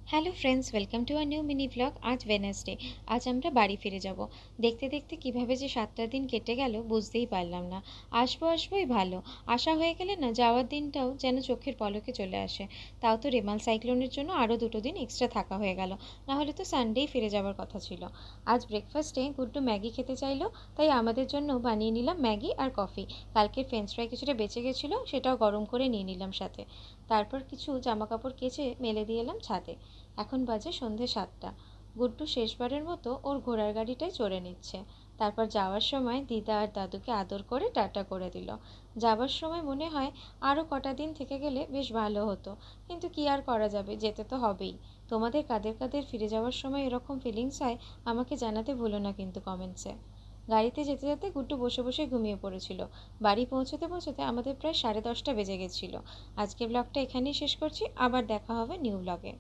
Hello friends, welcome to our new mini blog. আজ Wednesday. আজ আমরা বাড়ি ফিরে যাব। দেখতে দেখতে কিভাবে যে 7টা দিন কেটে গেল বুঝতেই পারলাম না। আসবোই ভালো, আসা হয়ে গেলে না যাওয়ার দিনটাও যেন চোখের পলকে চলে আসে। তাও তো রেমাল সাইক্লোনের জন্য আরও 2টো দিন এক্সট্রা থাকা হয়ে গেল, না হলে তো সানডেই ফিরে যাওয়ার কথা ছিল। আজ ব্রেকফাস্টে গুড্ডু ম্যাগি খেতে চাইলো, তাই আমাদের জন্য বানিয়ে নিলাম ম্যাগি আর কফি। কালকের ফ্রেঞ্চ ফ্রাই কিছুটা বেঁচে গেছিলো, সেটাও গরম করে নিয়ে নিলাম সাথে। তারপর কিছু জামা কাপড় কেচে মেলে দিয়ে এলাম ছাদে। এখন বাজে সন্ধে 7টা। গুড্ডু শেষবারের মতো ওর ঘোড়ার গাড়িটায় চড়ে নিচ্ছে। তারপর যাওয়ার সময় দিদা আর দাদুকে আদর করে টাটা করে দিল। যাবার সময় মনে হয় আরও কটা দিন থেকে গেলে বেশ ভালো হতো, কিন্তু কি আর করা যাবে, যেতে তো হবেই। তোমাদের কাদের কাদের ফিরে যাওয়ার সময় এরকম ফিলিংস হয় আমাকে জানাতে ভুলো না কিন্তু কমেন্টসে। গাড়িতে যেতে যেতে গুড্ডু বসে বসে ঘুমিয়ে পড়েছিল। বাড়ি পৌঁছতে পৌঁছতে আমাদের প্রায় 10:30 বেজে গেছিল। আজকে ব্লগটা এখানেই শেষ করছি, আবার দেখা হবে নিউ ব্লগে।